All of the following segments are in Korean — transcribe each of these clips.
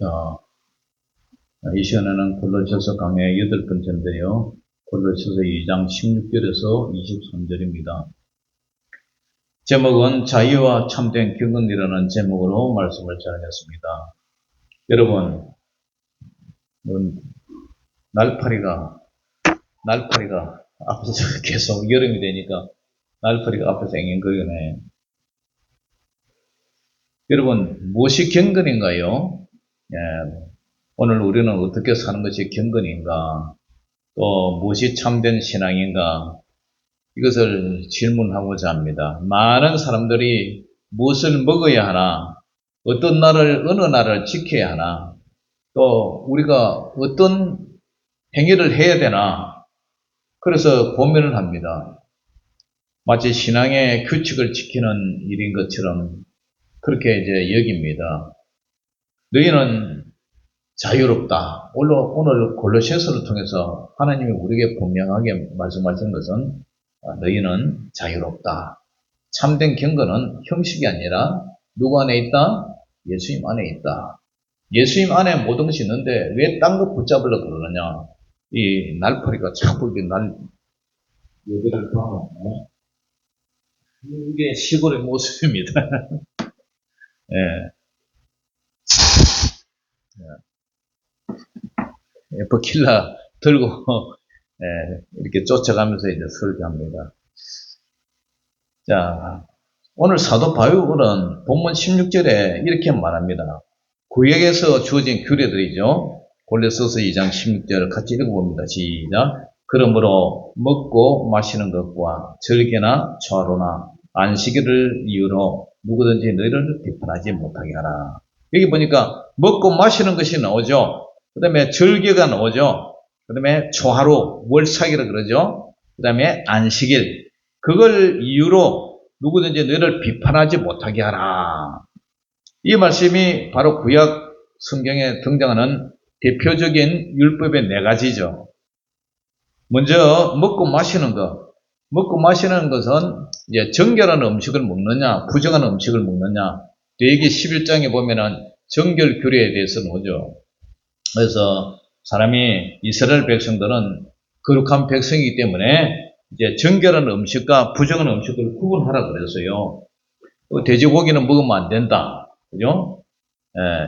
자, 이 시간에는 골로새서 강의 8번째인데요. 골로새서 2장 16절에서 23절입니다. 제목은 자유와 참된 경건이라는 제목으로 말씀을 전하겠습니다. 여러분, 날파리가 앞에서 계속 여름이 되니까 날파리가 앞에서 앵앵거리네. 여러분, 무엇이 경건인가요? 오늘 우리는 어떻게 사는 것이 경건인가? 또 무엇이 참된 신앙인가? 이것을 질문하고자 합니다. 많은 사람들이 무엇을 먹어야 하나? 어느 날을 지켜야 하나? 또 우리가 어떤 행위를 해야 되나? 그래서 고민을 합니다. 마치 신앙의 규칙을 지키는 일인 것처럼 그렇게 여깁니다. 너희는 자유롭다. 오늘 골로새서를 통해서 하나님이 우리에게 분명하게 말씀하시는 것은 너희는 자유롭다. 참된 경건은 형식이 아니라 누구 안에 있다? 예수님 안에 있다. 예수님 안에 모든 것이 있는데 왜 딴 거 붙잡으려고 그러느냐? 이 날파리가 자꾸 여기를 가면 이게 시골의 모습입니다. 예. 버킬라 들고 이렇게 쫓아가면서 설교합니다. 자, 오늘 사도 바울은 본문 16절에 이렇게 말합니다. 구약에서 주어진 규례들이죠. 골로새서 2장 16절을 같이 읽어봅니다. 시작. 그러므로 먹고 마시는 것과 절개나 초하루나 안식일을 이유로 누구든지 너희를 비판하지 못하게 하라. 여기 보니까 먹고 마시는 것이 나오죠. 그 다음에 절개가 나오죠. 그 다음에 초하루, 월삭이라 그러죠. 그 다음에 안식일. 그걸 이유로 누구든지 너희를 비판하지 못하게 하라. 이 말씀이 바로 구약 성경에 등장하는 대표적인 율법의 4가지죠. 먼저 먹고 마시는 것. 먹고 마시는 것은 정결한 음식을 먹느냐, 부정한 음식을 먹느냐. 레위기 11장에 보면은 정결 규례에 대해서 나오죠. 그래서 사람이 이스라엘 백성들은 거룩한 백성이기 때문에 정결한 음식과 부정한 음식을 구분하라 그랬어요. 돼지고기는 먹으면 안 된다. 그죠?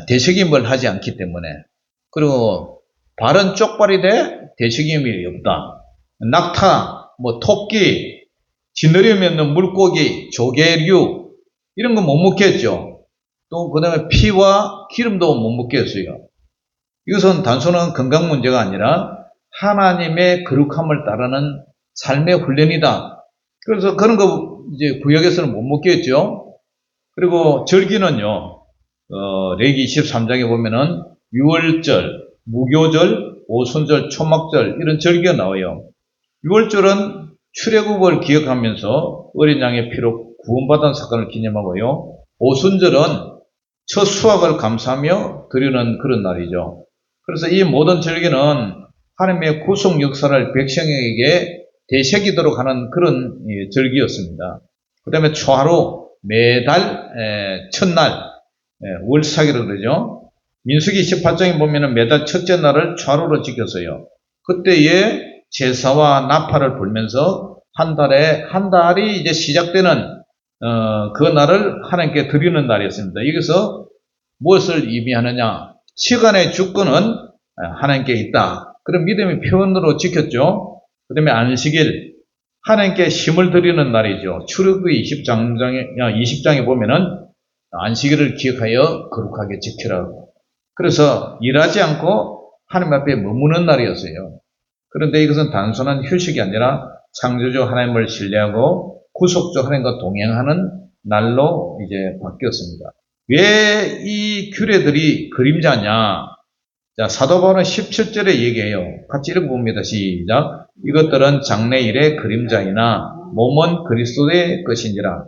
되새김을 하지 않기 때문에. 그리고 발은 쪽발이 돼 되새김이 없다. 낙타, 토끼, 지느러미 있는 물고기, 조개류 이런 거 못 먹겠죠. 또 그 다음에 피와 기름도 못 먹겠어요. 이것은 단순한 건강 문제가 아니라 하나님의 거룩함을 따르는 삶의 훈련이다. 그래서 그런 거 구역에서는 못 먹겠죠. 그리고 절기는요, 레위기 23장에 보면은 유월절, 무교절, 오순절, 초막절 이런 절기가 나와요. 유월절은 출애굽을 기억하면서 어린 양의 피로 구원받은 사건을 기념하고요. 오순절은 첫 수확을 감사하며 드리는 그런 날이죠. 그래서 이 모든 절기는 하나님의 구속 역사를 백성에게 되새기도록 하는 그런 절기였습니다. 그 다음에 초하루, 매달 첫날, 월삭이라고 그러죠. 민수기 18장에 보면은 매달 첫째 날을 초하루로 지켰어요. 그때에 제사와 나팔을 불면서 한 달이 시작되는 그 날을 하나님께 드리는 날이었습니다. 여기서 무엇을 의미하느냐? 시간의 주권은 하나님께 있다. 그런 믿음의 표현으로 지켰죠. 그 다음에 안식일, 하나님께 힘을 드리는 날이죠. 출애굽기 20장에 보면은 안식일을 기억하여 거룩하게 지키라고. 그래서 일하지 않고 하나님 앞에 머무는 날이었어요. 그런데 이것은 단순한 휴식이 아니라 창조주 하나님을 신뢰하고 구속주 하나님과 동행하는 날로 바뀌었습니다. 왜 이 규례들이 그림자냐? 자, 사도 바울은 17절에 얘기해요. 같이 읽어봅니다. 시작. 이것들은 장래일의 그림자이나 몸은 그리스도의 것인지라.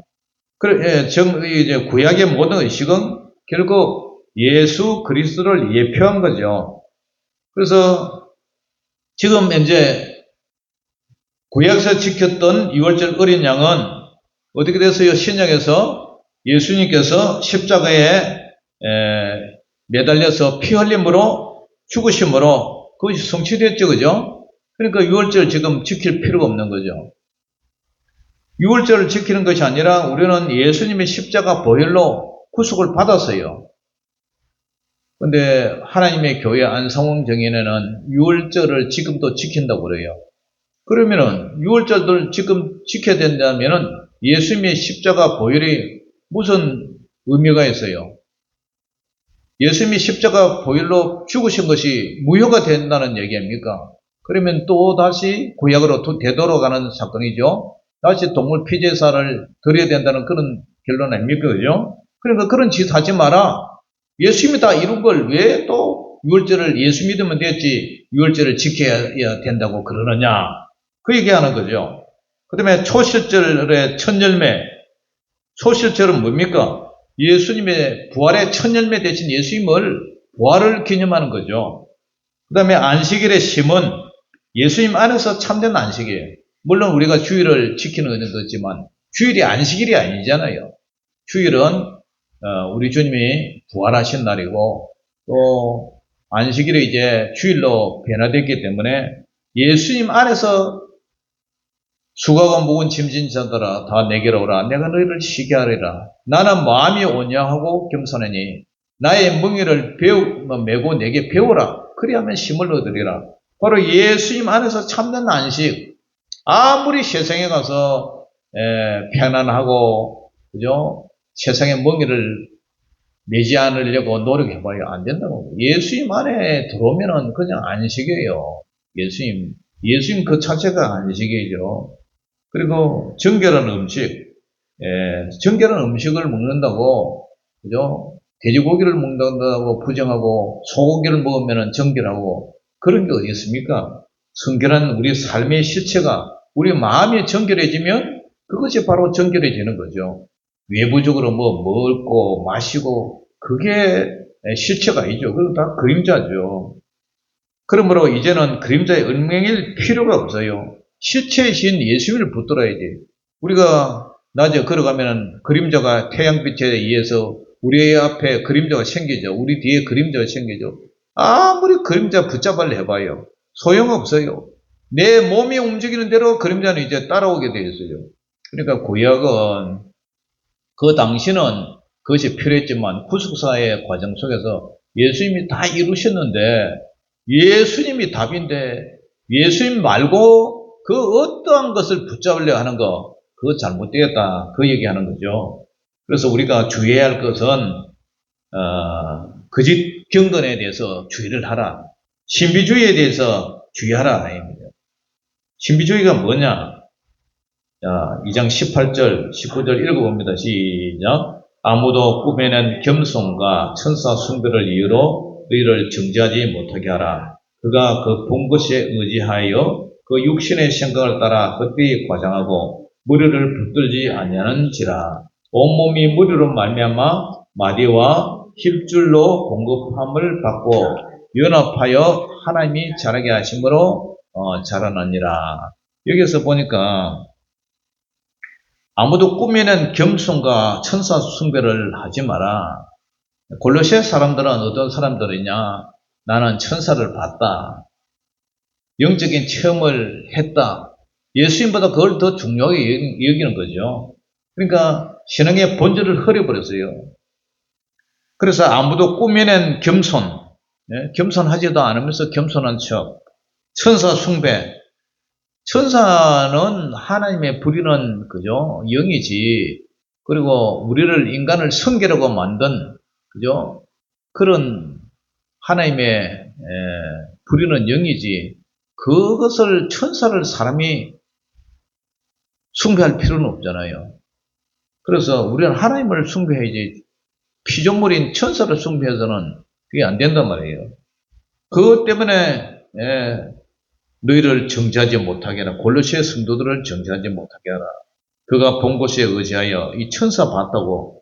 구약의 모든 의식은 결국 예수 그리스도를 예표한 거죠. 그래서 지금 구약에서 지켰던 6월절 어린 양은 어떻게 됐어요? 신약에서 예수님께서 십자가에 매달려서 피 흘림으로 죽으심으로 그것이 성취됐죠. 그죠? 그러니까 유월절 지금 지킬 필요가 없는 거죠. 유월절을 지키는 것이 아니라 우리는 예수님의 십자가 보혈로 구속을 받았어요. 근데 하나님의 교회 안상홍 정인회는 유월절을 지금도 지킨다고 그래요. 그러면은 유월절을 지금 지켜야 된다면은 예수님의 십자가 보혈이 무슨 의미가 있어요? 예수님이 십자가 보혈로 죽으신 것이 무효가 된다는 얘기입니까? 그러면 또 다시 구약으로 되돌아가는 사건이죠. 다시 동물 피제사를 드려야 된다는 그런 결론 아닙니까? 그죠? 그러니까 그런 짓 하지 마라. 예수님이 다 이룬 걸 왜 또 유월절을 예수 믿으면 됐지 유월절을 지켜야 된다고 그러느냐. 그 얘기하는 거죠. 그 다음에 초실절의 첫 열매. 초실절은 뭡니까? 예수님의 부활의 첫 열매 대신 예수님을 부활을 기념하는 거죠. 그 다음에 안식일의 심은 예수님 안에서 참된 안식이에요. 물론 우리가 주일을 지키는 거지만 주일이 안식일이 아니잖아요. 주일은 우리 주님이 부활하신 날이고 또 안식일이 이제 주일로 변화됐기 때문에 예수님 안에서 수고가 무거운 짐진 자들아 다 내게로 오라. 내가 너희를 쉬게 하리라. 나는 마음이 온유하고 겸손하니 나의 멍에를 메고 내게 배우라. 그리하면 힘을 얻으리라. 바로 예수님 안에서 참된 안식. 아무리 세상에 가서 편안하고 그죠? 세상의 멍에를 매지 않으려고 노력해봐야 안 된다고. 예수님 안에 들어오면은 그냥 안식이에요. 예수님 그 자체가 안식이죠. 그리고 정결한 음식, 정결한 음식을 먹는다고, 그죠? 돼지고기를 먹는다고 부정하고, 소고기를 먹으면 정결하고, 그런 게 어디 있습니까? 성결한 우리 삶의 실체가, 우리 마음이 정결해지면, 그것이 바로 정결해지는 거죠. 외부적으로 뭐 먹고, 마시고, 그게 실체가 아니죠. 그건 다 그림자죠. 그러므로 이제는 그림자의 은행일 필요가 없어요. 실체이신 예수님을 붙들어야지. 우리가 낮에 걸어가면 그림자가 태양빛에 의해서 우리 앞에 그림자가 생기죠. 우리 뒤에 그림자가 생기죠. 아무리 그림자 붙잡아를 해봐요. 소용없어요. 내 몸이 움직이는 대로 그림자는 이제 따라오게 되어 있어요. 그러니까 구약은 그 당시는 그것이 필요했지만 구속사의 과정 속에서 예수님이 다 이루셨는데 예수님이 답인데 예수님 말고 그 어떠한 것을 붙잡으려 하는 거 그거 잘못되었다 그 얘기하는 거죠. 그래서 우리가 주의해야 할 것은 거짓 경건에 대해서 주의를 하라. 신비주의에 대해서 주의하라. 신비주의가 뭐냐? 자, 2장 18절 19절 읽어봅니다. 시작. 아무도 꿈에는 겸손과 천사 숭배를 이유로 너희를 정죄하지 못하게 하라. 그가 그 본 것에 의지하여 그 육신의 생각을 따라 헛되이 과장하고 무리를 붙들지 아니하는지라. 온몸이 무리로 말미암아 마디와 힘줄로 공급함을 받고 연합하여 하나님이 자라게 하심으로 자라나니라. 여기서 보니까 아무도 꿈에는 겸손과 천사 숭배를 하지 마라. 골로새 사람들은 어떤 사람들이냐? 나는 천사를 봤다. 영적인 체험을 했다. 예수님보다 그걸 더 중요하게 여기는 거죠. 그러니까 신앙의 본질을 흐려버렸어요. 그래서 아무도 꿈에는 겸손하지도 않으면서 겸손한 척. 천사 숭배. 천사는 하나님의 부리는 그죠 영이지. 그리고 우리를 인간을 성결하고 만든 그죠 그런 하나님의 부리는 영이지. 그것을 천사를 사람이 숭배할 필요는 없잖아요. 그래서 우리는 하나님을 숭배해야지 피조물인 천사를 숭배해서는 그게 안 된단 말이에요. 그것 때문에 너희를 정죄하지 못하게 하라. 골로새 성도들을 정죄하지 못하게 하라. 그가 본 것에 의지하여 이 천사 봤다고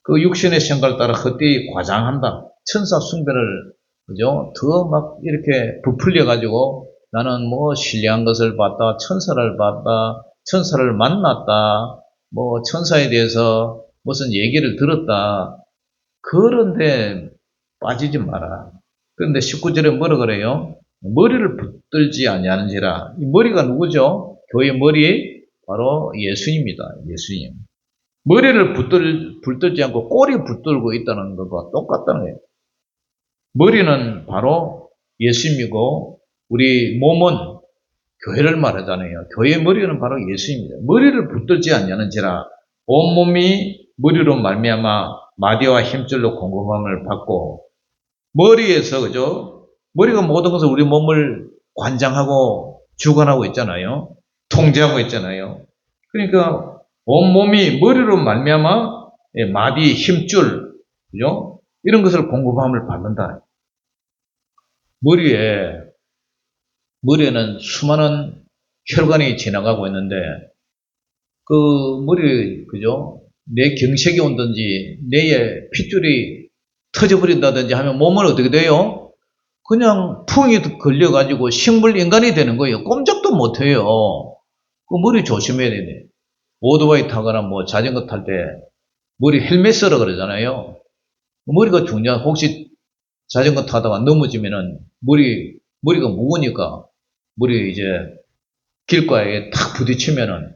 그 육신의 생각을 따라 헛되이 과장한다. 천사 숭배를 그죠? 더 막 이렇게 부풀려 가지고 나는 뭐 신령한 것을 봤다. 천사를 봤다. 천사를 만났다. 뭐 천사에 대해서 무슨 얘기를 들었다. 그런데 빠지지 마라. 그런데 19절에 뭐라 그래요? 머리를 붙들지 아니하는지라. 이 머리가 누구죠? 교회 머리 바로 예수님입니다. 예수님. 머리를 붙들지 않고 꼬리 붙들고 있다는 것과 똑같다는 거예요. 머리는 바로 예수님이고 우리 몸은 교회를 말하잖아요. 교회의 머리는 바로 예수입니다. 머리를 붙들지 않냐는지라 온몸이 머리로 말미암아 마디와 힘줄로 공급함을 받고 머리에서 그죠? 머리가 모든 것을 우리 몸을 관장하고 주관하고 있잖아요. 통제하고 있잖아요. 그러니까 온몸이 머리로 말미암아 마디, 힘줄, 그죠? 이런 것을 공급함을 받는다. 머리에는 수많은 혈관이 지나가고 있는데 그 머리, 그죠? 내 경색이 온든지 뇌에 핏줄이 터져버린다든지 하면 몸은 어떻게 돼요? 그냥 풍이 걸려가지고 식물인간이 되는 거예요. 꼼짝도 못해요. 그 머리 조심해야 되네. 오토바이 타거나 뭐 자전거 탈 때 머리 헬멧 쓰라 그러잖아요. 머리가 중요한, 혹시 자전거 타다가 넘어지면은 머리가 무거우니까 머리 이제 길가에 탁 부딪히면은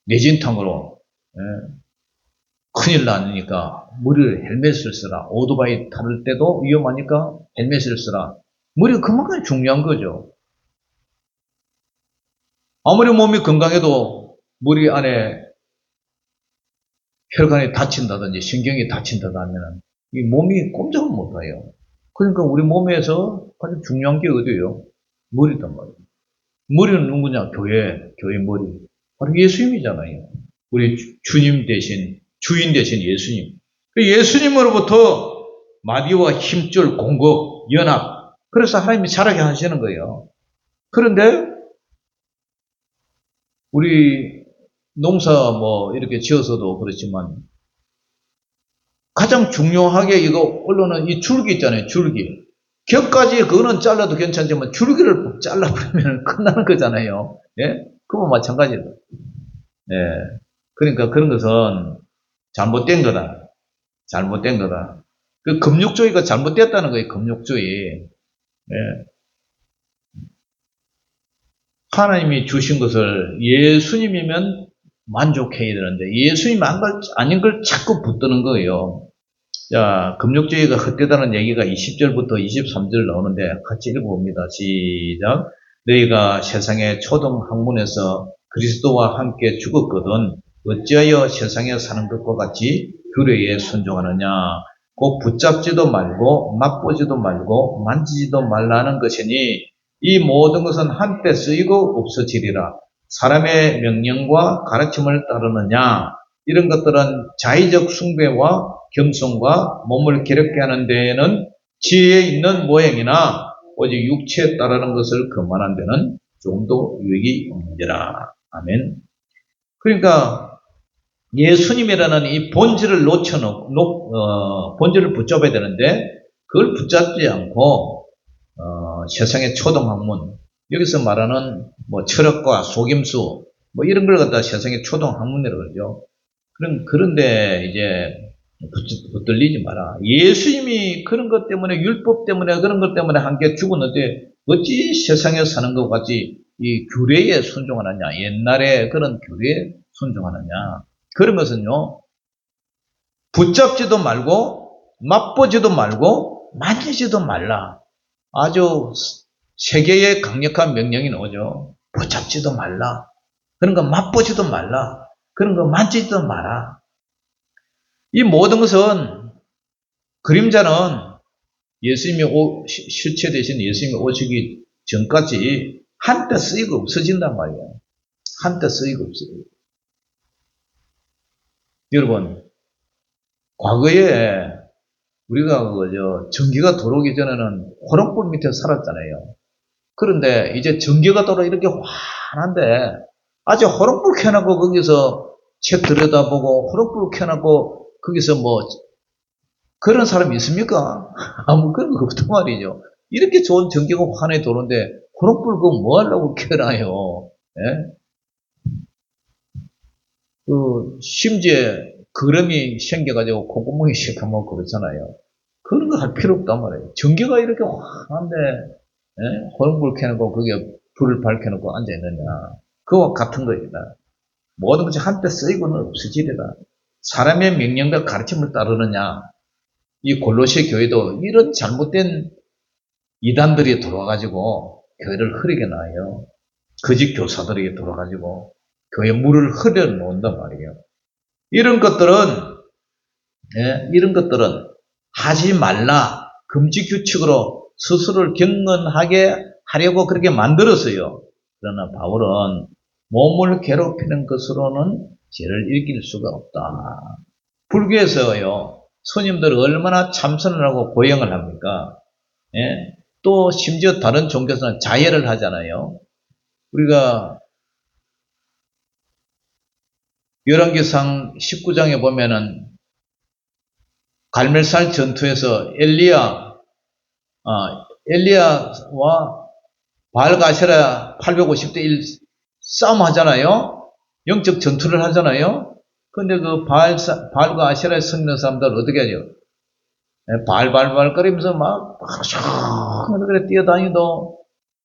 내진탕으로 큰일 나니까 머리를 헬멧을 쓰라. 오토바이 탈 때도 위험하니까 헬멧을 쓰라. 머리가 그만큼 중요한 거죠. 아무리 몸이 건강해도 머리 안에 혈관이 다친다든지 신경이 다친다든지 하면 이 몸이 꼼짝을 못해요. 그러니까 우리 몸에서 가장 중요한 게 어디예요? 머리단 말이에요. 머리는 누구냐? 교회 머리. 바로 예수님이잖아요. 우리 주님 대신, 주인 대신 예수님. 예수님으로부터 마디와 힘줄, 공급, 연합. 그래서 하나님이 자라게 하시는 거예요. 그런데 우리 농사 뭐 이렇게 지어서도 그렇지만 가장 중요하게 이거 언론은 이 줄기 있잖아요. 줄기. 격까지 그거는 잘라도 괜찮지만 줄기를 잘라버리면 끝나는 거잖아요. 예? 그거 마찬가지다. 예. 그러니까 그런 것은 잘못된 거다. 잘못된 거다. 그 금육주의가 잘못됐다는 거예요. 금육주의. 예. 하나님이 주신 것을 예수님이면 만족해야 되는데 예수님 아닌 걸 자꾸 붙드는 거예요. 자, 금욕주의가 헛되다는 얘기가 20절부터 23절 나오는데 같이 읽어봅니다. 시작. 너희가 세상의 초등 학문에서 그리스도와 함께 죽었거든 어찌하여 세상에 사는 것과 같이 규례에 순종하느냐. 곧 붙잡지도 말고 맛보지도 말고 만지지도 말라는 것이니 이 모든 것은 한때 쓰이고 없어지리라. 사람의 명령과 가르침을 따르느냐. 이런 것들은 자의적 숭배와 겸손과 몸을 괴롭게 하는 데에는 지혜 있는 모양이나 오직 육체에 따르는 것을 거만한 데는 조금도 유익이 없느니라. 아멘. 그러니까 예수님이라는 이 본질을 본질을 붙잡아야 되는데 그걸 붙잡지 않고 세상의 초등학문, 여기서 말하는 뭐 철학과 속임수 뭐 이런 걸 갖다 세상의 초등학문이라고 그러죠. 그런데 이제 붙들리지 마라. 예수님이 그런 것 때문에 율법 때문에 그런 것 때문에 함께 죽었는데 어찌 세상에 사는 것 같이 이 규례에 순종하느냐. 옛날에 그런 규례에 순종하느냐. 그런 것은요. 붙잡지도 말고 맛보지도 말고 만지지도 말라. 아주 세계의 강력한 명령이 나오죠. 붙잡지도 말라. 그런 거 맛보지도 말라. 그런 거 만지지도 마라. 이 모든 것은 그림자는 예수님이 실체 대신 예수님이 오시기 전까지 한때 쓰이고 없어진단 말이에요. 한때 쓰이고 없어져요. 여러분, 과거에 우리가 전기가 들어오기 전에는 호롱불 밑에 살았잖아요. 그런데 이제 전기가 들어 이렇게 환한데 아직 호롱불 켜놓고 거기서 책 들여다보고 호롱불 켜놓고 거기서 뭐 그런 사람이 있습니까? 아무 그런 거 없단 말이죠. 이렇게 좋은 전기가 환하게 도는데 호롱불 그거 뭐 하려고 켜놔요. 예? 심지어 그름이 생겨가지고 콧구멍이 시커멓고 그렇잖아요. 그런 거 할 필요 없단 말이에요. 전기가 이렇게 환한데, 호롱불 켜놓고 거기에 불을 밝혀놓고 앉아있느냐. 그와 같은 거이다. 모든 것이 한때 쓰이고는 없어지리라. 사람의 명령과 가르침을 따르느냐. 이 골로새 교회도 이런 잘못된 이단들이 들어와가지고 교회를 흐리게 놔요. 거짓 교사들에게 들어와가지고 교회 물을 흐려 놓는단 말이에요. 이런 것들은 하지 말라. 금지 규칙으로 스스로를 경건하게 하려고 그렇게 만들었어요. 그러나 바울은 몸을 괴롭히는 것으로는 죄를 이길 수가 없다. 불교에서요, 스님들 얼마나 참선을 하고 고행을 합니까? 또 심지어 다른 종교에서는 자해를 하잖아요. 우리가 열왕기상 19장에 보면은 갈멜살 전투에서 엘리야와 바알가세라 850대 1 싸움 하잖아요. 영적 전투를 하잖아요. 근데 그 바알과 아세라에 섬기는 사람들 어떻게 하죠? 발발발거리면서 막 그래 뛰어다니도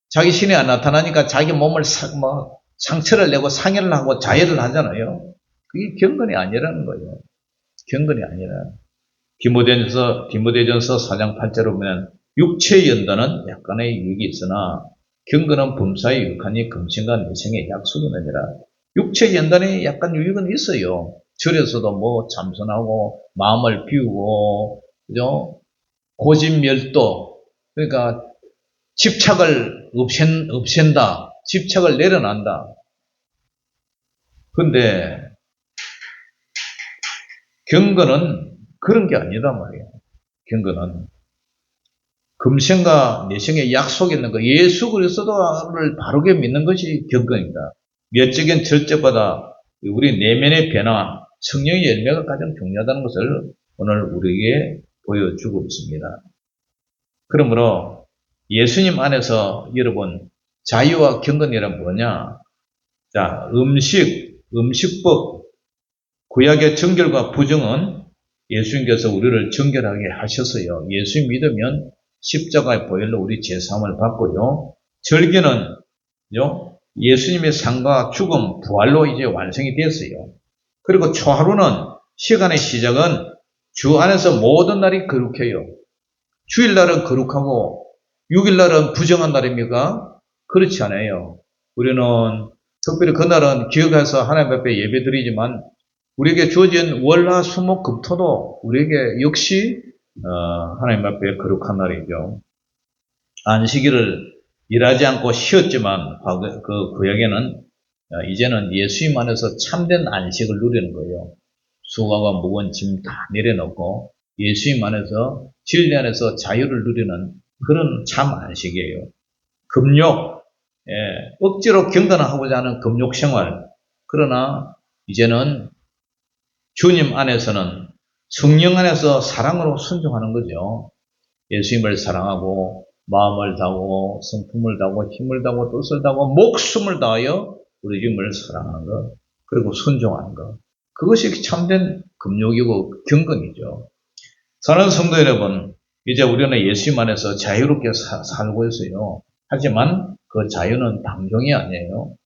자기 신이 안 나타나니까 자기 몸을 상처를 내고 상해를 하고 자해를 하잖아요. 그게 경건이 아니라는 거예요. 경건이 아니라. 디모데전서 4장 8절에 보면 육체의 연단은 약간의 유익이 있으나 경건은 범사에 유익하니 금신과 내생의 약속이느니라. 육체의 연단에 약간 유익은 있어요. 절에서도 뭐 참선하고 마음을 비우고 그죠? 고집멸도, 그러니까 집착을 없앤다. 집착을 내려난다. 근데 경건은 그런 게 아니단 말이에요. 경건은 금생과 내생의 약속이 있는 거, 예수 그리스도를 바르게 믿는 것이 경건이다. 외적인 절제보다 우리 내면의 변화, 성령의 열매가 가장 중요하다는 것을 오늘 우리에게 보여주고 있습니다. 그러므로 예수님 안에서 여러분 자유와 경건이란 뭐냐? 자, 음식법, 구약의 정결과 부정은 예수님께서 우리를 정결하게 하셨어요. 예수 믿으면 십자가의 보혈로 우리 죄사함을 받고요. 절기는 예수님의 삶과 죽음, 부활로 이제 완성이 됐어요. 그리고 초하루는 시간의 시작은 주 안에서 모든 날이 거룩해요. 주일날은 거룩하고 6일날은 부정한 날입니까? 그렇지 않아요. 우리는 특별히 그날은 기억해서 하나님 앞에 예배드리지만 우리에게 주어진 월화수목금토도 우리에게 역시 하나님 앞에 거룩한 날이죠. 안식일을 일하지 않고 쉬었지만 그 구약에는 이제는 예수님 안에서 참된 안식을 누리는 거예요. 수고와 무거운 짐 다 내려놓고 예수님 안에서 진리 안에서 자유를 누리는 그런 참 안식이에요. 금욕, 억지로 경건하고자 하는 금욕 생활. 그러나 이제는 주님 안에서는 성령 안에서 사랑으로 순종하는 거죠. 예수님을 사랑하고 마음을 다하고 성품을 다하고 힘을 다하고 뜻을 다하고 목숨을 다하여 우리 주님을 사랑하는 것, 그리고 순종하는 것. 그것이 참된 금욕이고 경건이죠. 사랑하는 성도 여러분, 이제 우리는 예수님 안에서 자유롭게 살고 있어요. 하지만 그 자유는 방종이 아니에요.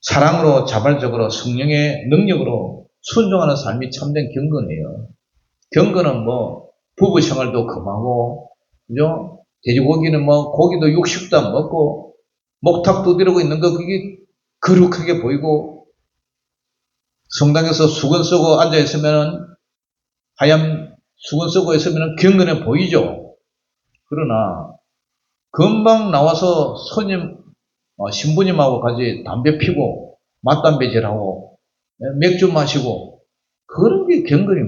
사랑으로 자발적으로 성령의 능력으로 순종하는 삶이 참된 경건이에요. 경건은 뭐 부부 생활도 금하고, 그죠? 돼지고기는 뭐 고기도 육식도 안 먹고 목탁 두드리고 있는 거 그게 거룩하게 보이고, 성당에서 수건 쓰고 앉아 있으면 하얀 수건 쓰고 있으면 경건해 보이죠. 그러나 금방 나와서 신부님하고 같이 담배 피고 맞담배질하고 맥주 마시고 그런 게 경건이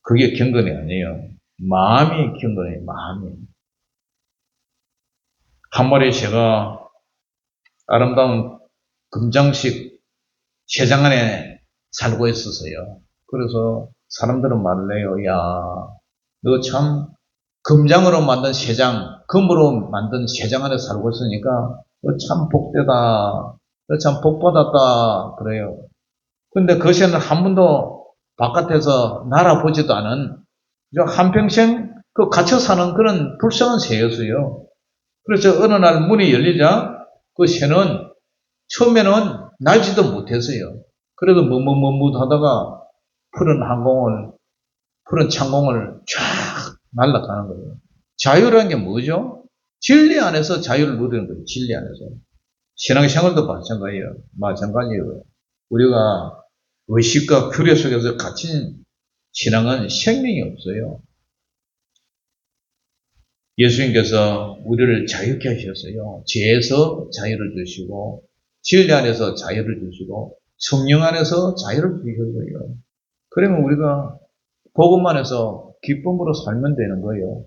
그게 경건이 아니에요. 마음이 경건해요. 마음이. 한 마리 새가 아름다운 금장식 새장 안에 살고 있었어요. 그래서 사람들은 말을 해요. 야, 너 참 금장으로 만든 새장, 금으로 만든 새장 안에 살고 있으니까 너 참 복되다. 너 참 복받았다. 그래요. 근데 그 새는 한 번도 바깥에서 날아보지도 않은 한평생 그 갇혀 사는 그런 불쌍한 새였어요. 그래서 어느 날 문이 열리자 그 새는 처음에는 날지도 못했어요. 그래도 머뭇머뭇 하다가 푸른 창공을 쫙 날아가는 거예요. 자유라는 게 뭐죠? 진리 안에서 자유를 누리는 거예요. 진리 안에서. 신앙생활도 마찬가지예요. 우리가 의식과 규례 속에서 갇힌 신앙은 생명이 없어요. 예수님께서 우리를 자유케 하셨어요. 죄에서 자유를 주시고 진리 안에서 자유를 주시고 성령 안에서 자유를 주셨어요. 그러면 우리가 복음 안에서 기쁨으로 살면 되는 거예요.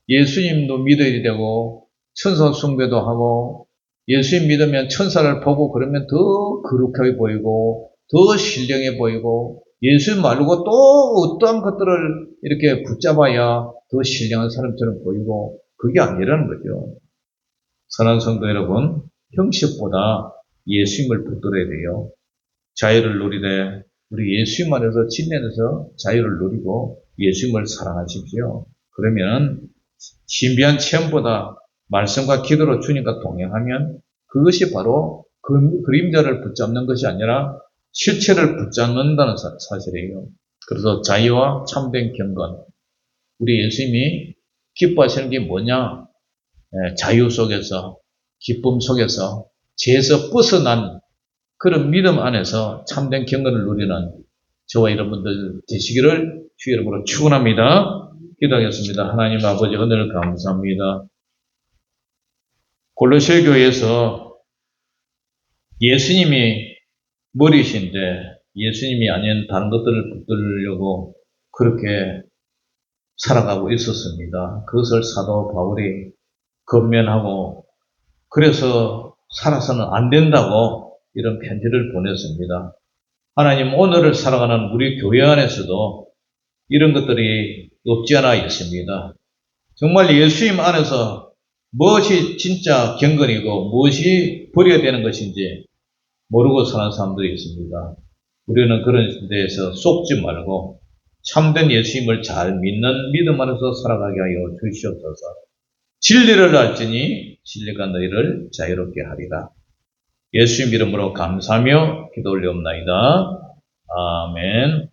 예수님도 믿어야 되고 천사 숭배도 하고 예수님 믿으면 천사를 보고 그러면 더 거룩하게 보이고 더 신령해 보이고 예수 말고 또 어떠한 것들을 이렇게 붙잡아야 더 신령한 사람처럼 보이고 그게 아니라는 거죠. 선한 성도 여러분, 형식보다 예수님을 붙들어야 돼요. 자유를 누리되 우리 예수님 안에서 진리 안에서 자유를 누리고 예수님을 사랑하십시오. 그러면 신비한 체험보다 말씀과 기도로 주님과 동행하면 그것이 바로 그림자를 붙잡는 것이 아니라 실체를 붙잡는다는 사실이에요. 그래서 자유와 참된 경건. 우리 예수님이 기뻐하시는 게 뭐냐? 자유 속에서, 기쁨 속에서, 죄에서 벗어난 그런 믿음 안에서 참된 경건을 누리는 저와 여러분들 되시기를 주 여러분으로 축원합니다. 기도하겠습니다. 하나님 아버지 은혜를 감사합니다. 골로새 교회에서 예수님이 머리신데 예수님이 아닌 다른 것들을 붙들려고 그렇게 살아가고 있었습니다. 그것을 사도 바울이 권면하고 그래서 살아서는 안 된다고 이런 편지를 보냈습니다. 하나님 오늘을 살아가는 우리 교회 안에서도 이런 것들이 없지 않아 있습니다. 정말 예수님 안에서 무엇이 진짜 경건이고 무엇이 버려야 되는 것인지 모르고 사는 사람들이 있습니다. 우리는 그런 데에서 속지 말고 참된 예수님을 잘 믿는 믿음 안에서 살아가게 하여 주시옵소서. 진리를 알지니 진리가 너희를 자유롭게 하리라. 예수님 이름으로 감사하며 기도 올리옵나이다. 아멘.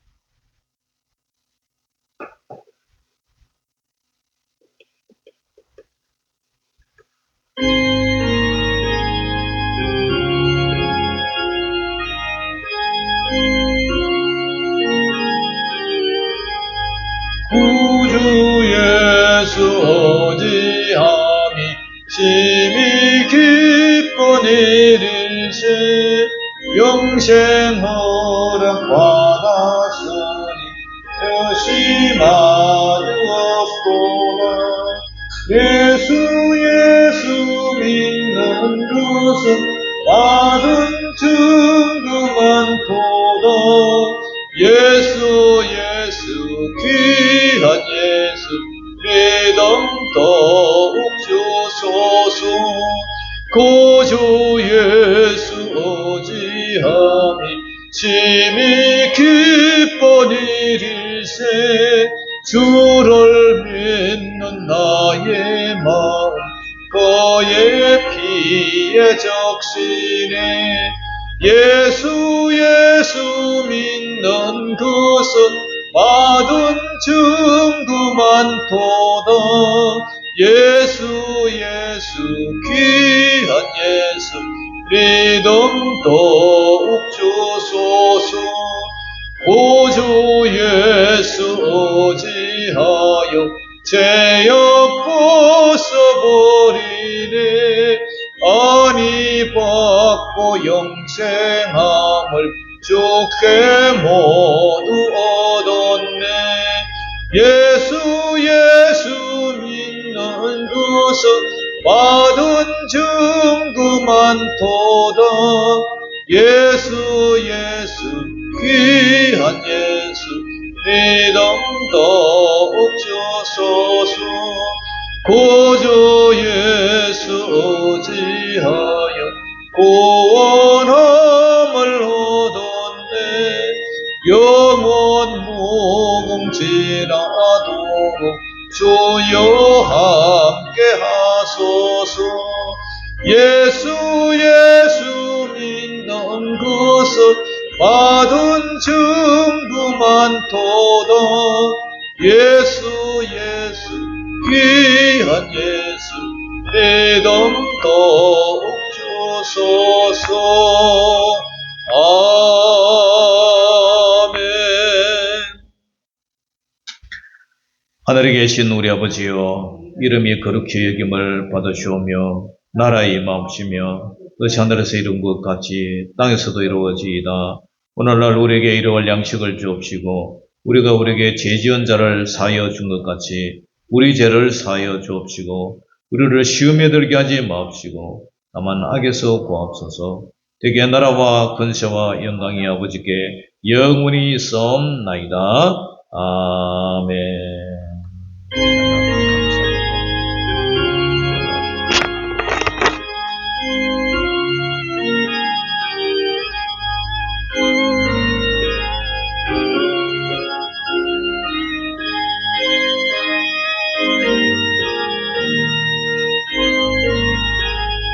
구주 예수 어지함이 심히 기쁜 일일세 영생 허락 받았으니 뜻이 마주없도다. 예수 믿는 것은 받은 증거만 도다. 예수 귀한 예수 믿음 더욱 주소서. 구주 예수 어지함이 심히 기쁜 일일세 주를 믿는 나의 마음 그의 피에 적시네. 예수 믿는 것은 받은 증거만 도다. 예수 귀한 예수 믿음 더욱 주소서. 구주 예수 어지하여 죄악 벗어버리네. 아니 받고 영생함을 주께 모두 얻었네. 예수 믿는 것은 받은 증거만 도다. 예수 귀한 예수 믿음 더욱 주소서. 구주 예수 어지하여 구원함을 얻었네. 영원 무궁지라도 주여 함께 하소서. 예수 예수 믿는 것을 받은 증거 많도다. 예수 예수 귀한 예수 믿음 더욱 주소서. 아멘. 하늘에 계신 우리 아버지여, 이름이 거룩히 여김을 받으시오며 나라에 임하옵시며 뜻이 하늘에서 이룬 것 같이 땅에서도 이루어지이다. 오늘날 우리에게 일용할 양식을 주옵시고 우리가 우리에게 죄지은 자를 사하여 준 것 같이 우리 죄를 사하여 주옵시고 우리를 시험에 들게 하지 마옵시고 다만 악에서 구하옵소서. 대개 나라와 권세와 영광이 아버지께 영원히 있사옵나이다. 아멘.